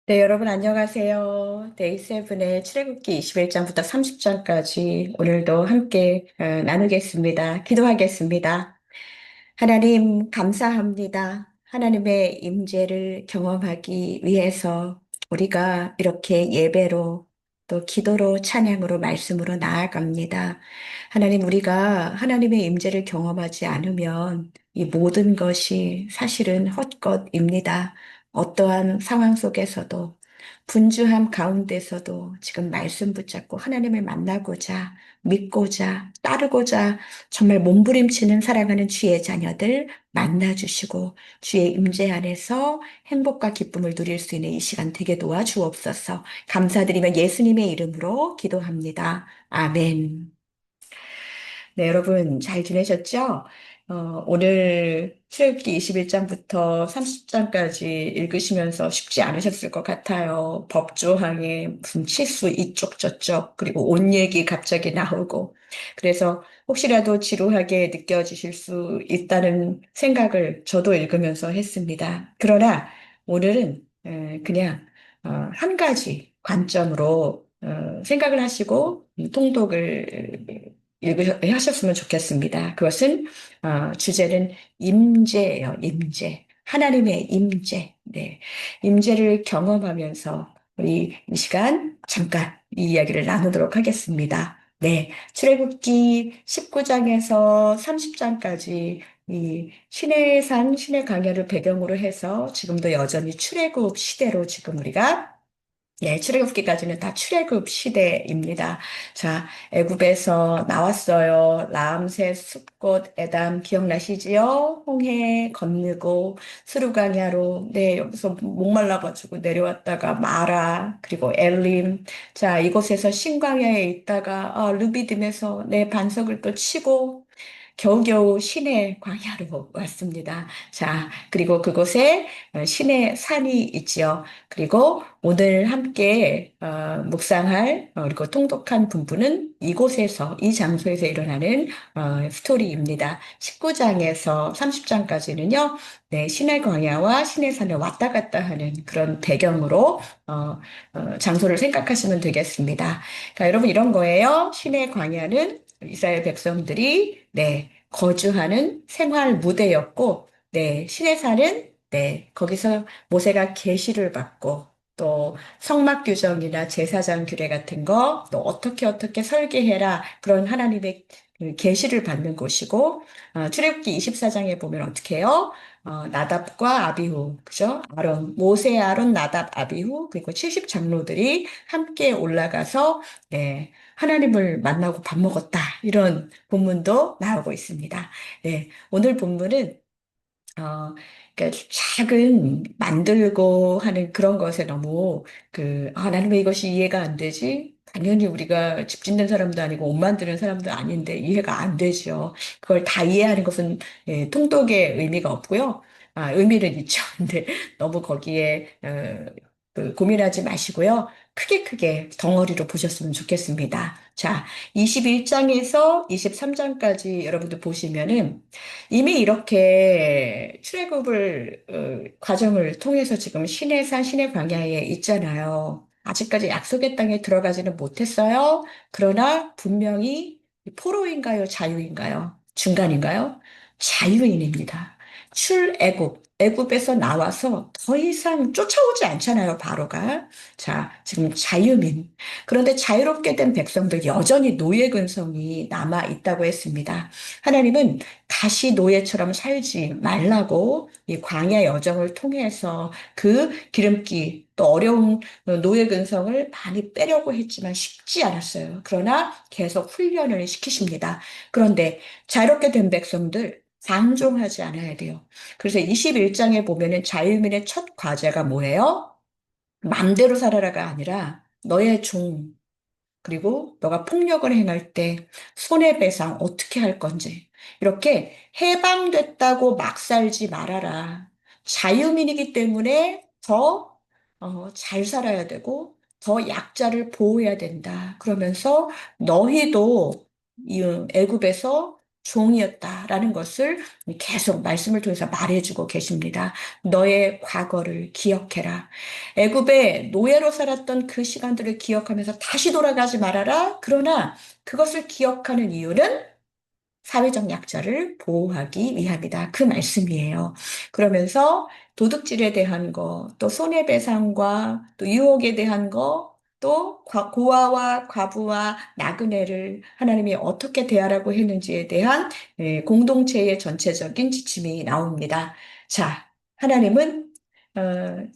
네, 여러분 안녕하세요. 데이세븐의 출애굽기 21장부터 30장까지 오늘도 함께 나누겠습니다. 기도하겠습니다. 하나님 감사합니다. 하나님의 임재를 경험하기 위해서 우리가 이렇게 예배로 또 기도로 찬양으로 말씀으로 나아갑니다. 하나님 우리가 하나님의 임재를 경험하지 않으면 이 모든 것이 사실은 헛것입니다. 어떠한 상황 속에서도 분주함 가운데서도 지금 말씀 붙잡고 하나님을 만나고자 믿고자 따르고자 정말 몸부림치는 사랑하는 주의 자녀들 만나주시고 주의 임재 안에서 행복과 기쁨을 누릴 수 있는 이 시간 되게 도와주옵소서. 감사드리며 예수님의 이름으로 기도합니다. 아멘. 네, 여러분 잘 지내셨죠? 오늘 출애굽기 21장부터 30장까지 읽으시면서 쉽지 않으셨을 것 같아요. 법조항에 무슨 치수 이쪽 저쪽 그리고 옷 얘기 갑자기 나오고 그래서 혹시라도 지루하게 느껴지실 수 있다는 생각을 저도 읽으면서 했습니다. 그러나 오늘은 그냥 한 가지 관점으로 생각을 하시고 통독을 하셨으면 좋겠습니다. 그것은 주제는 임재예요. 임재. 하나님의 임재. 네. 임재를 경험하면서 우리 이 시간 잠깐 이 이야기를 나누도록 하겠습니다. 네. 출애굽기 19장에서 30장까지 이 신의 산, 신의 강야를 배경으로 해서 지금도 여전히 출애굽 시대로 지금 우리가 출애굽기까지는 다 출애굽 시대입니다. 자, 애굽에서 나왔어요. 라암셋, 숫꽃, 에담 기억나시지요? 홍해 건너고 스루가냐로 여기서 목말라가지고 내려왔다가 마라 그리고 엘림. 자, 이곳에서 신광야에 있다가 르비딤에서 반석을 또 치고 겨우겨우 시내 광야로 왔습니다. 자, 그리고 그곳에 시내 산이 있지요. 그리고 오늘 함께 묵상할 그리고 통독한 분부는 이곳에서 이 장소에서 일어나는 스토리입니다. 19장에서 30장까지는요. 네, 시내 광야와 시내 산을 왔다 갔다 하는 그런 배경으로 장소를 생각하시면 되겠습니다. 그러니까 여러분 이런 거예요. 시내 광야는 이스라엘 백성들이 거주하는 생활 무대였고, 시내산은 거기서 모세가 계시를 받고 또 성막 규정이나 제사장 규례 같은 거, 또 어떻게 설계해라 그런 하나님의 그 계시를 받는 곳이고, 출애굽기 24장에 보면 어떻게 해요? 나답과 아비후, 그죠? 모세, 아론, 나답, 아비후, 그리고 70 장로들이 함께 올라가서 하나님을 만나고 밥 먹었다. 이런 본문도 나오고 있습니다. 오늘 본문은 그러니까 작은 만들고 하는 그런 것에 너무 나는 왜 이것이 이해가 안 되지? 당연히 우리가 집 짓는 사람도 아니고 옷 만드는 사람도 아닌데 이해가 안 되죠. 그걸 다 이해하는 것은 통독의 의미가 없고요. 의미는 있죠. 근데 너무 거기에 고민하지 마시고요. 크게 덩어리로 보셨으면 좋겠습니다. 자, 21장에서 23장까지 여러분들 보시면은 이미 이렇게 출애굽을 과정을 통해서 지금 시내산 시내 광야에 있잖아요. 아직까지 약속의 땅에 들어가지는 못했어요. 그러나 분명히 포로인가요, 자유인가요? 중간인가요? 자유인입니다. 출애굽, 애굽에서 나와서 더 이상 쫓아오지 않잖아요, 바로가. 자, 지금 자유민. 그런데 자유롭게 된 백성들 여전히 노예 근성이 남아 있다고 했습니다. 하나님은 다시 노예처럼 살지 말라고 이 광야 여정을 통해서 그 기름기 또 어려운 노예 근성을 많이 빼려고 했지만 쉽지 않았어요. 그러나 계속 훈련을 시키십니다. 그런데 자유롭게 된 백성들 방종하지 않아야 돼요. 그래서 21장에 보면은 자유민의 첫 과제가 뭐예요? 맘대로 살아라가 아니라 너의 종, 그리고 너가 폭력을 행할 때 손해배상 어떻게 할 건지. 이렇게 해방됐다고 막 살지 말아라. 자유민이기 때문에 더 잘 살아야 되고 더 약자를 보호해야 된다. 그러면서 너희도 이 애굽에서 종이었다라는 것을 계속 말씀을 통해서 말해주고 계십니다. 너의 과거를 기억해라. 애굽의 노예로 살았던 그 시간들을 기억하면서 다시 돌아가지 말아라. 그러나 그것을 기억하는 이유는 사회적 약자를 보호하기 위함이다. 그 말씀이에요. 그러면서 도둑질에 대한 거, 또 손해배상과 또 유혹에 대한 거, 또 고아와 과부와 나그네를 하나님이 어떻게 대하라고 했는지에 대한 공동체의 전체적인 지침이 나옵니다. 자, 하나님은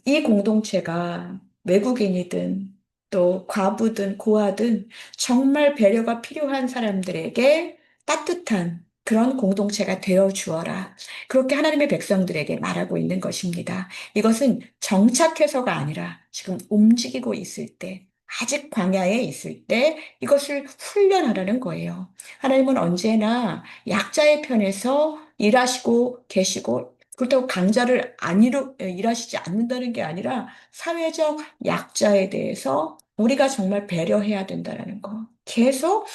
이 공동체가 외국인이든 또 과부든 고아든 정말 배려가 필요한 사람들에게 따뜻한 그런 공동체가 되어 주어라. 그렇게 하나님의 백성들에게 말하고 있는 것입니다. 이것은 정착해서가 아니라 지금 움직이고 있을 때, 아직 광야에 있을 때 이것을 훈련하라는 거예요. 하나님은 언제나 약자의 편에서 일하시고 계시고 그렇다고 강자를 안 일하시지 않는다는 게 아니라 사회적 약자에 대해서 우리가 정말 배려해야 된다는 거. 계속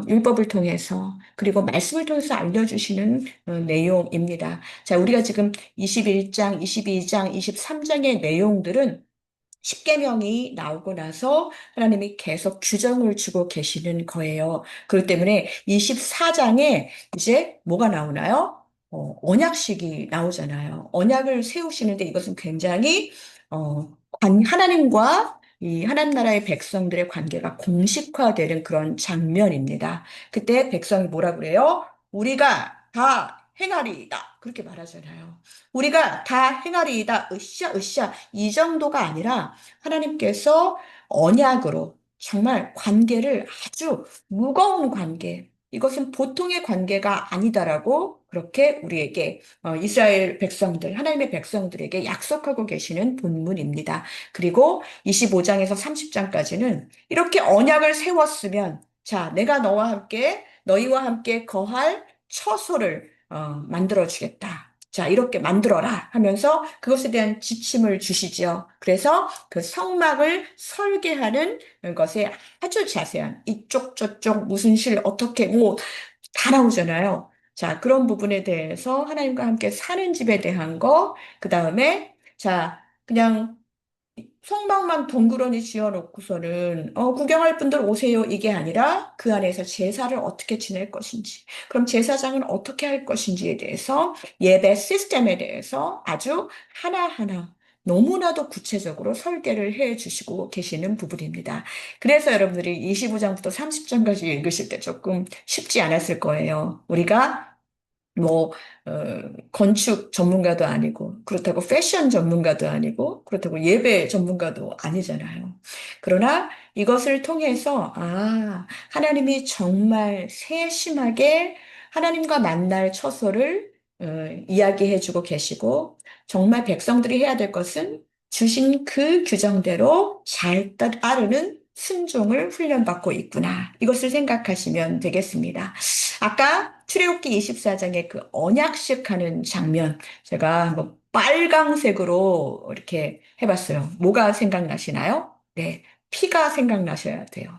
율법을 통해서 그리고 말씀을 통해서 알려주시는 내용입니다. 자, 우리가 지금 21장, 22장, 23장의 내용들은 십계명이 나오고 나서 하나님이 계속 규정을 주고 계시는 거예요. 그렇기 때문에 24장에 이제 뭐가 나오나요? 언약식이 나오잖아요. 언약을 세우시는데 이것은 굉장히 하나님과 이 하나님 나라의 백성들의 관계가 공식화되는 그런 장면입니다. 그때 백성이 뭐라 그래요? 우리가 다 행하리이다. 그렇게 말하잖아요. 우리가 다 행하리이다. 으쌰, 으쌰. 이 정도가 아니라 하나님께서 언약으로 정말 관계를 아주 무거운 관계, 이것은 보통의 관계가 아니다라고 그렇게 우리에게 이스라엘 백성들, 하나님의 백성들에게 약속하고 계시는 본문입니다. 그리고 25장에서 30장까지는 이렇게 언약을 세웠으면 자, 내가 너희와 함께 거할 처소를 만들어 주겠다. 자, 이렇게 만들어라 하면서 그것에 대한 지침을 주시죠. 그래서 그 성막을 설계하는 것에 아주 자세한 이쪽 저쪽 무슨 실 어떻게 뭐 다 나오잖아요. 자, 그런 부분에 대해서 하나님과 함께 사는 집에 대한 거, 그 다음에 자, 그냥 성막만 덩그러니 지어놓고서는 구경할 분들 오세요 이게 아니라 그 안에서 제사를 어떻게 지낼 것인지 그럼 제사장은 어떻게 할 것인지에 대해서 예배 시스템에 대해서 아주 하나하나 너무나도 구체적으로 설계를 해 주시고 계시는 부분입니다. 그래서 여러분들이 25장부터 30장까지 읽으실 때 조금 쉽지 않았을 거예요. 우리가 뭐, 건축 전문가도 아니고, 그렇다고 패션 전문가도 아니고, 그렇다고 예배 전문가도 아니잖아요. 그러나 이것을 통해서, 하나님이 정말 세심하게 하나님과 만날 처소를 이야기해 주고 계시고, 정말 백성들이 해야 될 것은 주신 그 규정대로 잘 따르는 순종을 훈련받고 있구나. 이것을 생각하시면 되겠습니다. 아까 출애굽기 24장의 그 언약식 하는 장면 제가 한번 빨강색으로 이렇게 해봤어요. 뭐가 생각나시나요? 네, 피가 생각나셔야 돼요.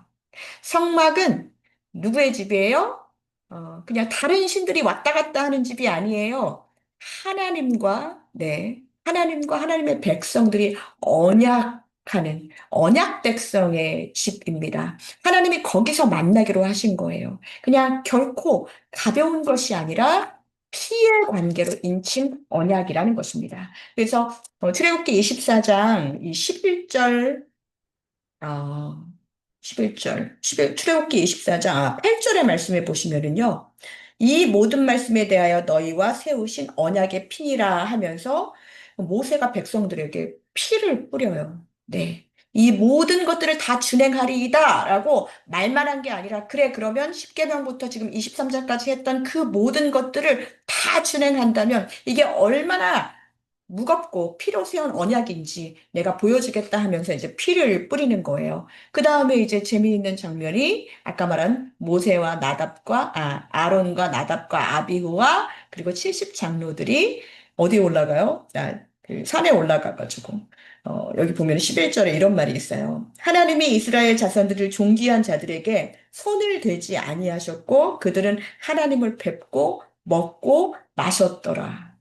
성막은 누구의 집이에요? 그냥 다른 신들이 왔다 갔다 하는 집이 아니에요. 하나님과 하나님의 백성들이 언약하는 언약 백성의 집입니다. 하나님이 거기서 만나기로 하신 거예요. 그냥 결코 가벼운 것이 아니라 피의 관계로 인친 언약이라는 것입니다. 그래서 출애굽기 24장 이 11절 어, 11절, 출애굽기 24장, 8절의 말씀에 보시면은요, 이 모든 말씀에 대하여 너희와 세우신 언약의 피니라 하면서 모세가 백성들에게 피를 뿌려요. 네. 이 모든 것들을 다 준행하리이다 라고 말만 한 게 아니라, 그래, 그러면 10계명부터 지금 23장까지 했던 그 모든 것들을 다 준행한다면 이게 얼마나 무겁고 피로 세운 언약인지 내가 보여주겠다 하면서 이제 피를 뿌리는 거예요. 그 다음에 이제 재미있는 장면이 아까 말한 모세와 아론과 나답과 아비후와 그리고 70 장로들이 어디에 올라가요? 그 산에 올라가가지고, 여기 보면 11절에 이런 말이 있어요. 하나님이 이스라엘 자손들을 존귀한 자들에게 손을 대지 아니하셨고, 그들은 하나님을 뵙고, 먹고, 마셨더라.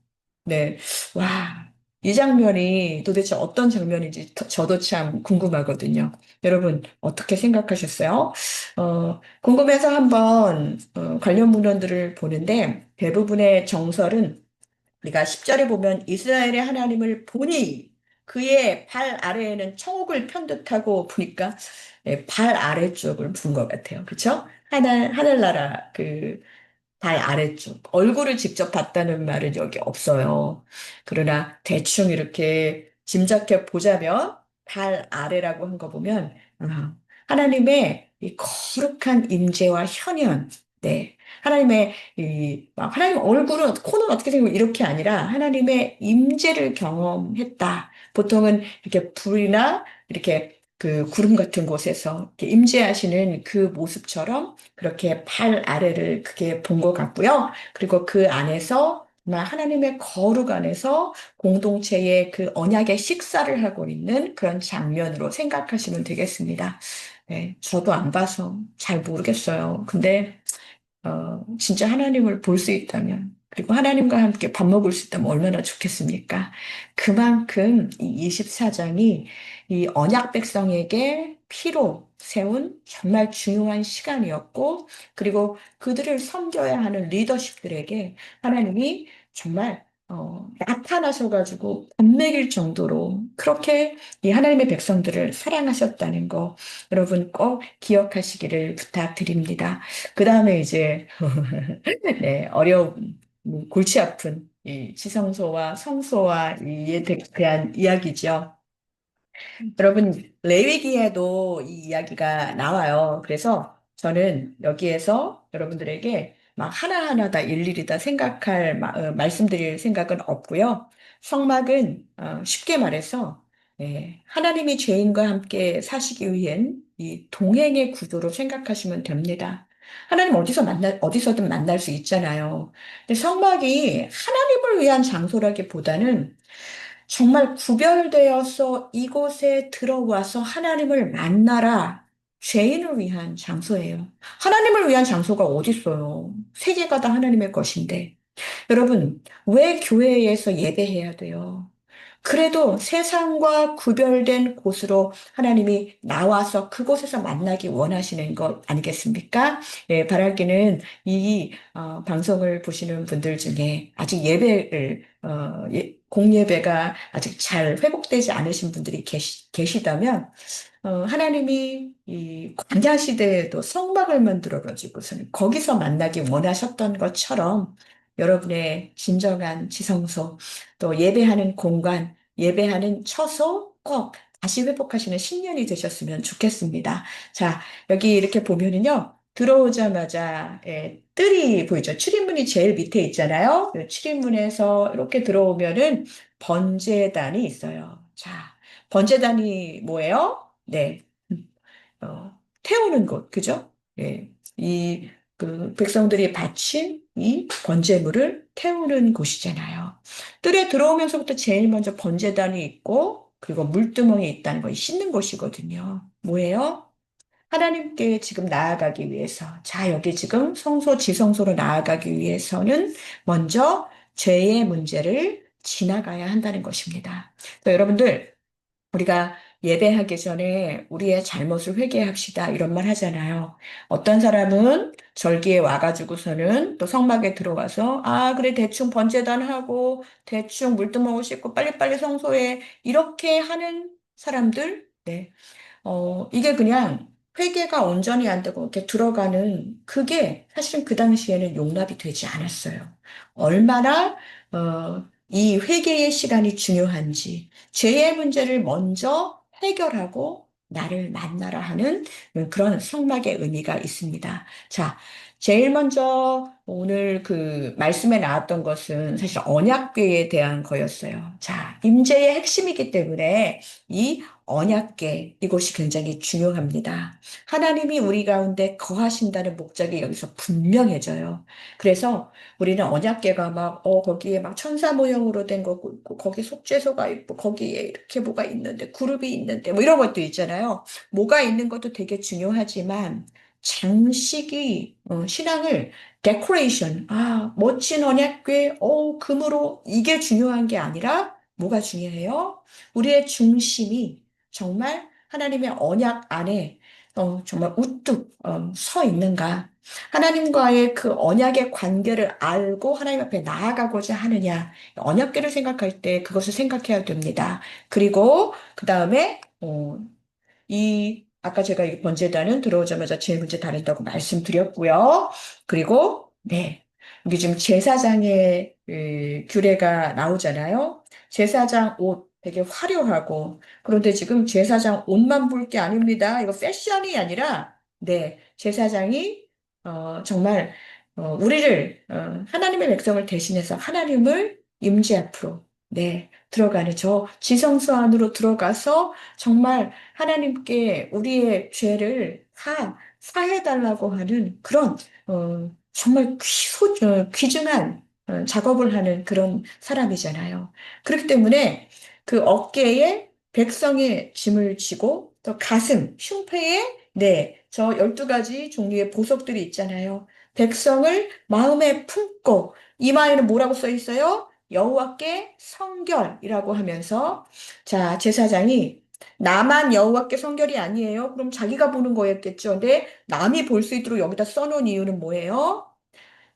네. 와. 이 장면이 도대체 어떤 장면인지 저도 참 궁금하거든요. 여러분, 어떻게 생각하셨어요? 궁금해서 한번 관련 문헌들을 보는데 대부분의 정설은 우리가 10절에 보면 이스라엘의 하나님을 보니 그의 발 아래에는 천국을 편듯하고 보니까 발 아래쪽을 본 것 같아요. 그렇죠? 하늘나라 그 발 아래쪽. 얼굴을 직접 봤다는 말은 여기 없어요. 그러나 대충 이렇게 짐작해 보자면 발 아래라고 한 거 보면 하나님의 이 거룩한 임재와 현현, 네. 하나님의 막 하나님 얼굴은 코는 어떻게 생기고 이렇게 아니라 하나님의 임재를 경험했다. 보통은 이렇게 불이나 이렇게 그 구름 같은 곳에서 이렇게 임재하시는 그 모습처럼 그렇게 발 아래를 그게 본 것 같고요. 그리고 그 안에서 정말 하나님의 거룩 안에서 공동체의 그 언약의 식사를 하고 있는 그런 장면으로 생각하시면 되겠습니다. 네, 저도 안 봐서 잘 모르겠어요. 근데 진짜 하나님을 볼 수 있다면, 그리고 하나님과 함께 밥 먹을 수 있다면 얼마나 좋겠습니까? 그만큼 이 24장이 이 언약 백성에게 피로 세운 정말 중요한 시간이었고, 그리고 그들을 섬겨야 하는 리더십들에게 하나님이 정말 나타나셔가지고 밥 먹일 정도로 그렇게 이 하나님의 백성들을 사랑하셨다는 거 여러분 꼭 기억하시기를 부탁드립니다. 그 다음에 이제, 네, 어려운, 골치 아픈 이 지성소와 성소와 이에 대한 이야기죠. 여러분, 레위기에도 이 이야기가 나와요. 그래서 저는 여기에서 여러분들에게 막 하나하나 다 일일이 다 생각할, 말씀드릴 생각은 없고요. 성막은 쉽게 말해서 하나님이 죄인과 함께 사시기 위한 이 동행의 구조로 생각하시면 됩니다. 하나님 어디서든 만날 수 있잖아요. 근데 성막이 하나님을 위한 장소라기보다는 정말 구별되어서 이곳에 들어와서 하나님을 만나라. 죄인을 위한 장소예요. 하나님을 위한 장소가 어디 있어요? 세계가 다 하나님의 것인데. 여러분, 왜 교회에서 예배해야 돼요? 그래도 세상과 구별된 곳으로 하나님이 나와서 그곳에서 만나기 원하시는 것 아니겠습니까? 예, 바랄게는 이 방송을 보시는 분들 중에 아직 예배를 공예배가 아직 잘 회복되지 않으신 분들이 계시다면 하나님이 이 광야 시대에도 성막을 만들어 가지고서는 거기서 만나기 원하셨던 것처럼 여러분의 진정한 지성소 또 예배하는 공간, 예배하는 처소 꼭 다시 회복하시는 신년이 되셨으면 좋겠습니다. 자, 여기 이렇게 보면은요. 들어오자마자 뜰이 보이죠? 출입문이 제일 밑에 있잖아요. 그 출입문에서 이렇게 들어오면은 번제단이 있어요. 자, 번제단이 뭐예요? 네. 태우는 곳, 그죠? 예. 그 백성들이 바친 이 번제물을 태우는 곳이잖아요. 뜰에 들어오면서부터 제일 먼저 번제단이 있고, 그리고 물두멍이 있다는 거 씻는 곳이거든요. 뭐예요? 하나님께 지금 나아가기 위해서. 자, 여기 지금 성소, 지성소로 나아가기 위해서는 먼저 죄의 문제를 지나가야 한다는 것입니다. 여러분들, 우리가 예배하기 전에 우리의 잘못을 회개합시다. 이런 말 하잖아요. 어떤 사람은 절기에 와가지고서는 또 성막에 들어와서, 그래, 대충 번제단하고, 대충 물두멍을 씻고, 빨리빨리 성소에, 이렇게 하는 사람들, 네. 이게 그냥 회개가 온전히 안 되고 이렇게 들어가는 그게 사실은 그 당시에는 용납이 되지 않았어요. 얼마나, 이 회개의 시간이 중요한지, 죄의 문제를 먼저 해결하고 나를 만나라 하는 그런 성막의 의미가 있습니다. 자, 제일 먼저 오늘 그 말씀에 나왔던 것은 사실 언약궤에 대한 거였어요. 자, 임재의 핵심이기 때문에 이 언약궤 이것이 굉장히 중요합니다. 하나님이 우리 가운데 거하신다는 목적이 여기서 분명해져요. 그래서 우리는 언약궤가 막 거기에 막 천사 모형으로 된 거고 있고 거기 속죄소가 있고 거기에 이렇게 뭐가 있는데 그룹이 있는데 뭐 이런 것도 있잖아요. 뭐가 있는 것도 되게 중요하지만 장식이 신앙을 데코레이션, 멋진 언약궤, 금으로 이게 중요한 게 아니라 뭐가 중요해요? 우리의 중심이 정말 하나님의 언약 안에 정말 우뚝 서 있는가? 하나님과의 그 언약의 관계를 알고 하나님 앞에 나아가고자 하느냐? 언약궤를 생각할 때 그것을 생각해야 됩니다. 그리고 그 다음에 아까 제가 이 번제단은 들어오자마자 제일 먼저 다룬다고 말씀드렸고요. 그리고, 네. 여기 지금 제사장의 규례가 나오잖아요. 제사장 옷 되게 화려하고, 그런데 지금 제사장 옷만 볼 게 아닙니다. 이거 패션이 아니라, 네. 제사장이, 정말, 우리를, 하나님의 백성을 대신해서 하나님을 임재 앞으로, 네. 들어가는 저 지성소 안으로 들어가서 정말 하나님께 우리의 죄를 다 사해달라고 하는 그런 정말 귀중한 작업을 하는 그런 사람이잖아요. 그렇기 때문에 그 어깨에 백성의 짐을 지고 또 가슴, 흉패에 네, 저 12가지 종류의 보석들이 있잖아요. 백성을 마음에 품고 이마에는 뭐라고 써 있어요? 여호와께 성결이라고 하면서 자, 제사장이 나만 여호와께 성결이 아니에요. 그럼 자기가 보는 거였겠죠. 근데 남이 볼 수 있도록 여기다 써놓은 이유는 뭐예요?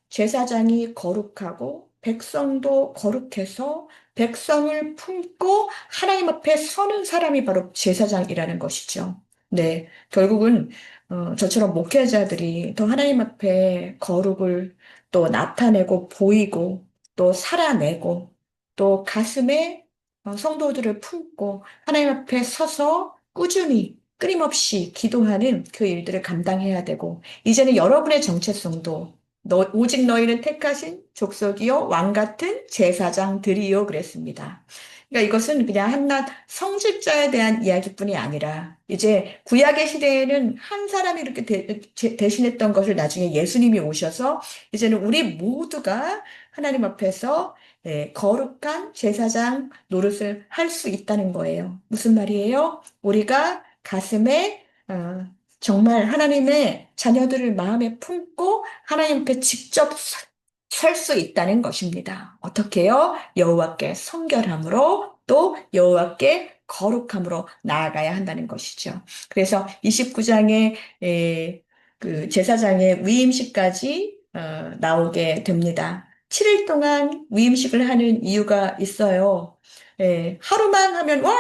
제사장이 거룩하고 백성도 거룩해서 백성을 품고 하나님 앞에 서는 사람이 바로 제사장이라는 것이죠. 네, 결국은 저처럼 목회자들이 더 하나님 앞에 거룩을 또 나타내고 보이고 또 살아내고 또 가슴에 성도들을 품고 하나님 앞에 서서 꾸준히 끊임없이 기도하는 그 일들을 감당해야 되고 이제는 여러분의 정체성도 오직 너희는 택하신 족속이요 왕 같은 제사장들이요 그랬습니다. 그러니까 이것은 그냥 한낱 성직자에 대한 이야기뿐이 아니라 이제 구약의 시대에는 한 사람이 이렇게 대신했던 것을 나중에 예수님이 오셔서 이제는 우리 모두가 하나님 앞에서 거룩한 제사장 노릇을 할 수 있다는 거예요. 무슨 말이에요? 우리가 가슴에 정말 하나님의 자녀들을 마음에 품고 하나님 앞에 직접 설 수 있다는 것입니다. 어떻게요? 여호와께 성결함으로 또 여호와께 거룩함으로 나아가야 한다는 것이죠. 그래서 29장에 그 제사장의 위임식까지 나오게 됩니다. 7일 동안 위임식을 하는 이유가 있어요. 하루만 하면 와,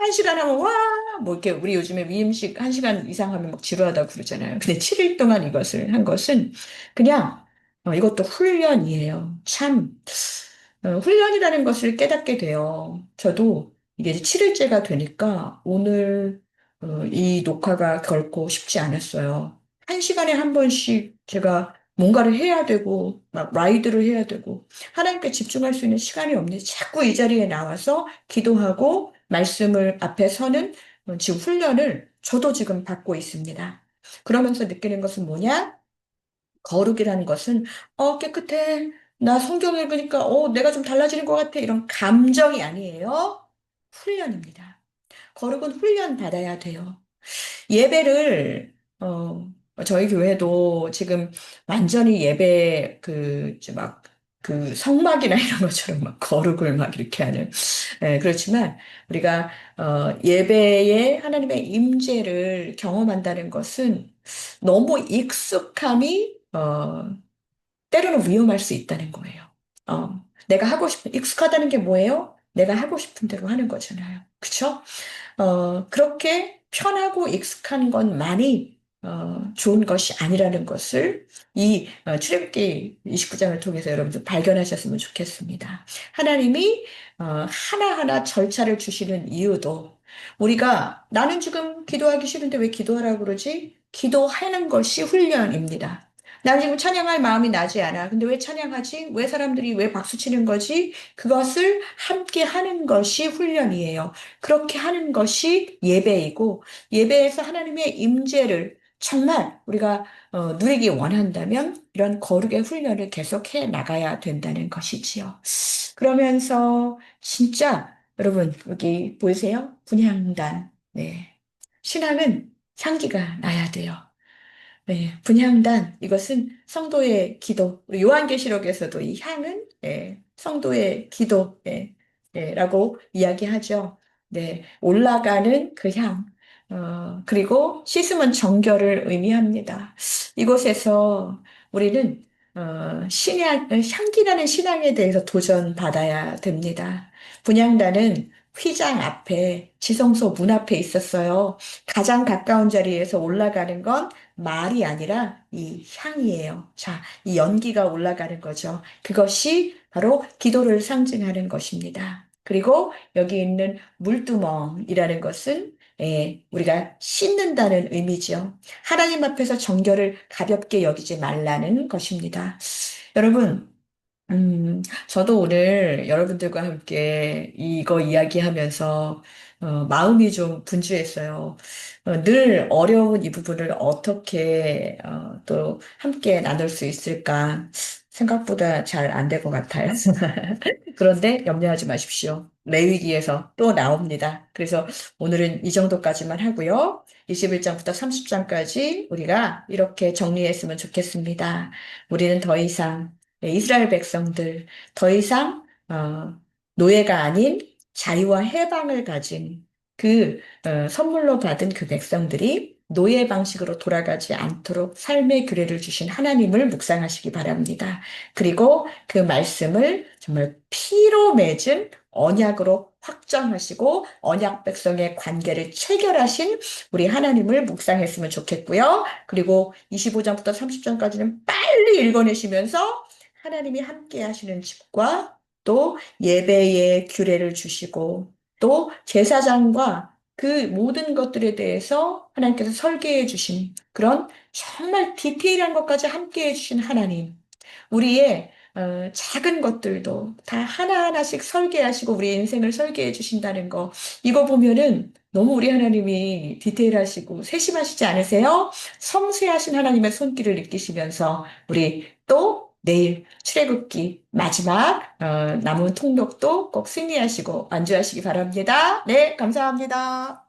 1시간 하면 와, 뭐 이렇게 우리 요즘에 위임식 1시간 이상 하면 막 지루하다고 그러잖아요. 근데 7일 동안 이것을 한 것은 그냥 이것도 훈련이에요. 참 훈련이라는 것을 깨닫게 돼요. 저도 이게 이제 7일째가 되니까 오늘 이 녹화가 결코 쉽지 않았어요. 1시간에 한 번씩 제가 뭔가를 해야 되고 막 라이드를 해야 되고 하나님께 집중할 수 있는 시간이 없는데 자꾸 이 자리에 나와서 기도하고 말씀을 앞에 서는 지금 훈련을 저도 지금 받고 있습니다. 그러면서 느끼는 것은 뭐냐? 거룩이라는 것은, 깨끗해. 나 성경 읽으니까, 내가 좀 달라지는 것 같아. 이런 감정이 아니에요. 훈련입니다. 거룩은 훈련 받아야 돼요. 예배를, 저희 교회도 지금 완전히 예배, 그 성막이나 이런 것처럼 막 거룩을 막 이렇게 하는. 그렇지만 우리가, 예배에 하나님의 임재를 경험한다는 것은 너무 익숙함이, 때로는 위험할 수 있다는 거예요. 내가 하고 싶은, 익숙하다는 게 뭐예요? 내가 하고 싶은 대로 하는 거잖아요. 그쵸? 그렇게 편하고 익숙한 것만이 좋은 것이 아니라는 것을 이 출애굽기 29장을 통해서 여러분들 발견하셨으면 좋겠습니다. 하나님이 하나하나 절차를 주시는 이유도 우리가 나는 지금 기도하기 싫은데 왜 기도하라고 그러지? 기도하는 것이 훈련입니다. 난 지금 찬양할 마음이 나지 않아. 근데 왜 찬양하지? 왜 사람들이 왜 박수 치는 거지? 그것을 함께 하는 것이 훈련이에요. 그렇게 하는 것이 예배이고, 예배에서 하나님의 임재를 정말 우리가 누리기 원한다면 이런 거룩의 훈련을 계속해 나가야 된다는 것이지요. 그러면서 진짜 여러분 여기 보이세요? 분향단. 네. 신앙은 향기가 나야 돼요. 네, 분향단, 이것은 성도의 기도. 우리 요한계시록에서도 이 향은 성도의 기도, 라고 이야기하죠. 네, 올라가는 그 향. 그리고 씻음은 정결을 의미합니다. 이곳에서 우리는 향기나는 신앙에 대해서 도전받아야 됩니다. 분향단은 휘장 앞에, 지성소 문 앞에 있었어요. 가장 가까운 자리에서 올라가는 건 말이 아니라 이 향이에요. 자, 이 연기가 올라가는 거죠. 그것이 바로 기도를 상징하는 것입니다. 그리고 여기 있는 물두멍이라는 것은 우리가 씻는다는 의미죠. 하나님 앞에서 정결을 가볍게 여기지 말라는 것입니다. 여러분, 저도 오늘 여러분들과 함께 이거 이야기하면서 마음이 좀 분주했어요. 늘 어려운 이 부분을 어떻게 또 함께 나눌 수 있을까 생각보다 잘 안 될 것 같아요. 그런데 염려하지 마십시오. 레위기에서 또 나옵니다. 그래서 오늘은 이 정도까지만 하고요. 21장부터 30장까지 우리가 이렇게 정리했으면 좋겠습니다. 우리는 더 이상 이스라엘 백성들 더 이상 노예가 아닌 자유와 해방을 가진 선물로 받은 그 백성들이 노예 방식으로 돌아가지 않도록 삶의 규례를 주신 하나님을 묵상하시기 바랍니다. 그리고 그 말씀을 정말 피로 맺은 언약으로 확정하시고 언약 백성의 관계를 체결하신 우리 하나님을 묵상했으면 좋겠고요. 그리고 25장부터 30장까지는 빨리 읽어내시면서 하나님이 함께 하시는 집과 또 예배의 규례를 주시고 또 제사장과 그 모든 것들에 대해서 하나님께서 설계해 주신 그런 정말 디테일한 것까지 함께 해주신 하나님. 우리의 작은 것들도 다 하나하나씩 설계하시고 우리 인생을 설계해 주신다는 거. 이거 보면은 너무 우리 하나님이 디테일하시고 세심하시지 않으세요? 섬세하신 하나님의 손길을 느끼시면서 우리 또 내일 출애굽기 마지막 남은 통독도 꼭 승리하시고 완주하시기 바랍니다. 네, 감사합니다.